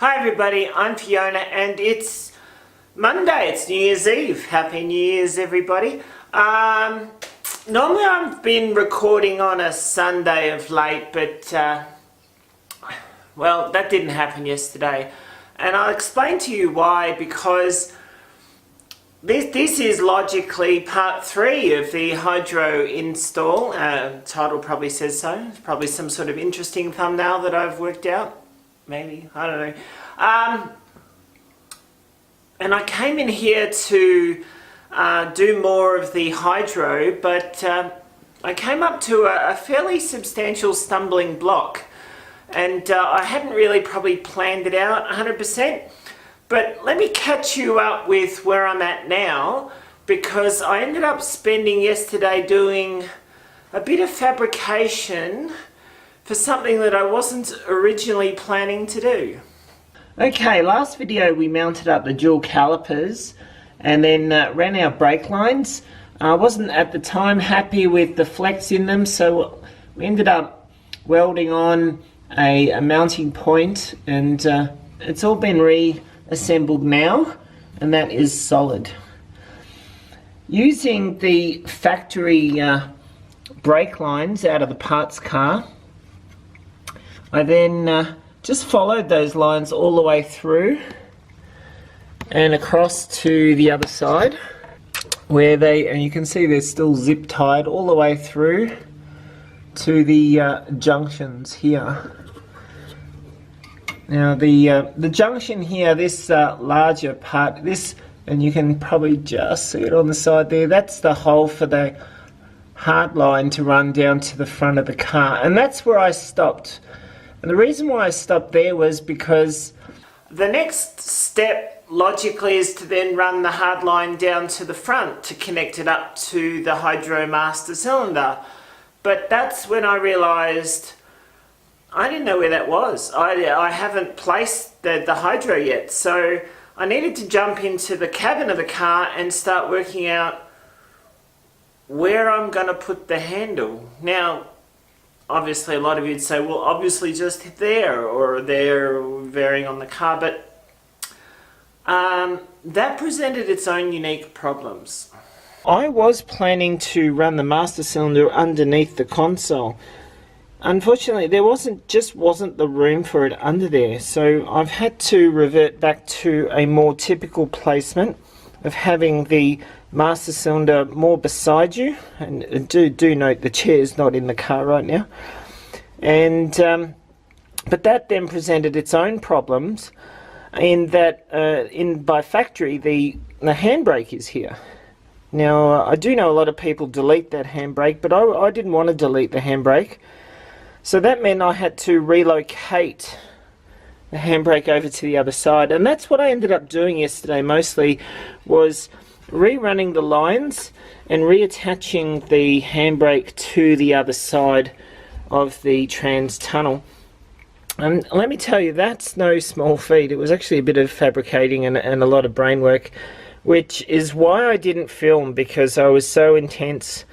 Hi everybody, I'm Fiona and it's Monday, it's New Year's Eve. Happy New Year's everybody. Normally I've been recording on a Sunday of late, but well, that didn't happen yesterday. And I'll explain to you why, because this is logically part 3 of the hydro install. Title probably says so. It's probably some sort of interesting thumbnail that I've worked out. Maybe, I don't know. And I came in here to do more of the hydro, but I came up to a fairly substantial stumbling block. And I hadn't really probably planned it out 100%. But let me catch you up with where I'm at now, because I ended up spending yesterday doing a bit of fabrication for something that I wasn't originally planning to do. Okay, last video we mounted up the dual calipers and then ran our brake lines. I wasn't at the time happy with the flex in them, so we ended up welding on a mounting point, and it's all been reassembled now, and that is solid. Using the factory brake lines out of the parts car, I then just followed those lines all the way through and across to the other side, where and you can see they're still zip tied all the way through to the junctions here. Now the junction here, this larger part, and you can probably just see it on the side there, that's the hole for the hard line to run down to the front of the car, and that's where I stopped. And the reason why I stopped there was because the next step logically is to then run the hard line down to the front to connect it up to the hydro master cylinder. But that's when I realised I didn't know where that was. I haven't placed the hydro yet, so I needed to jump into the cabin of the car and start working out where I'm going to put the handle. Now, obviously a lot of you'd say, well, obviously just there or there, varying on the car, but that presented its own unique problems. I was planning to run the master cylinder underneath the console. Unfortunately, there wasn't the room for it under there, so I've had to revert back to a more typical placement of having the master cylinder more beside you, and do note the chair's not in the car right now, and but that then presented its own problems in that by factory the handbrake is here. Now I do know a lot of people delete that handbrake, but I didn't want to delete the handbrake, so that meant I had to relocate the handbrake over to the other side, and that's what I ended up doing yesterday mostly, was rerunning the lines and reattaching the handbrake to the other side of the trans tunnel. And let me tell you, that's no small feat. It was actually a bit of fabricating and a lot of brain work, which is why I didn't film, because I was so intense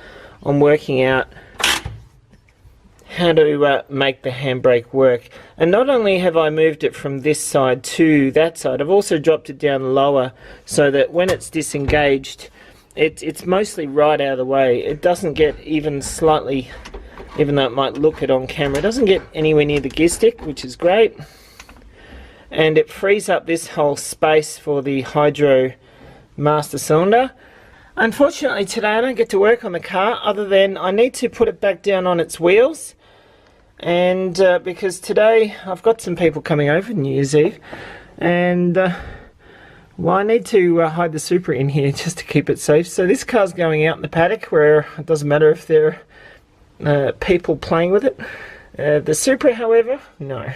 on working out how to make the handbrake work. And not only have I moved it from this side to that side, I've also dropped it down lower so that when it's disengaged, it's mostly right out of the way. It doesn't get even slightly, even though it might look it on camera, it doesn't get anywhere near the gear stick, which is great. And it frees up this whole space for the hydro master cylinder. Unfortunately today I don't get to work on the car, other than I need to put it back down on its wheels. And because today I've got some people coming over New Year's Eve, and well, I need to hide the Supra in here just to keep it safe. So this car's going out in the paddock, where it doesn't matter if there are people playing with it. The Supra, however, no.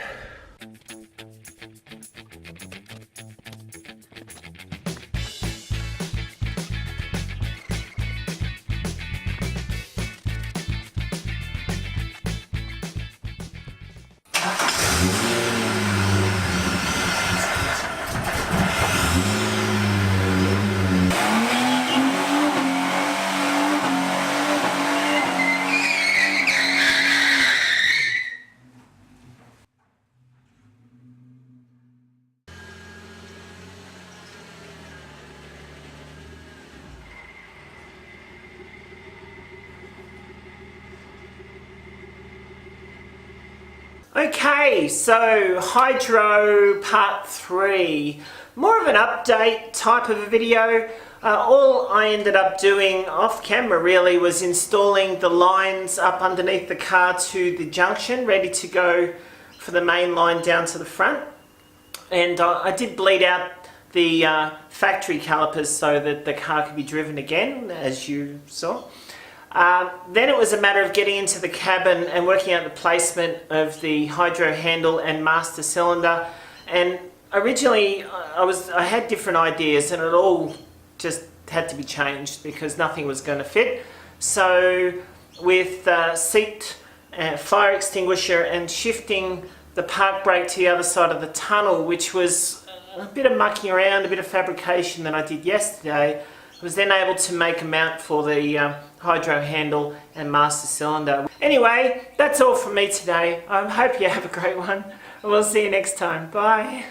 Okay, so Hydro Part 3. More of an update type of a video. All I ended up doing off camera really was installing the lines up underneath the car to the junction, ready to go for the main line down to the front. And I did bleed out the factory calipers so that the car could be driven again, as you saw. Then it was a matter of getting into the cabin and working out the placement of the hydro handle and master cylinder. And originally I had different ideas, and it all just had to be changed because nothing was going to fit. So with seat, fire extinguisher, and shifting the park brake to the other side of the tunnel, which was a bit of mucking around, a bit of fabrication that I did yesterday, I was then able to make a mount for the hydro handle and master cylinder. Anyway, that's all from me today. I hope you have a great one. We'll see you next time. Bye.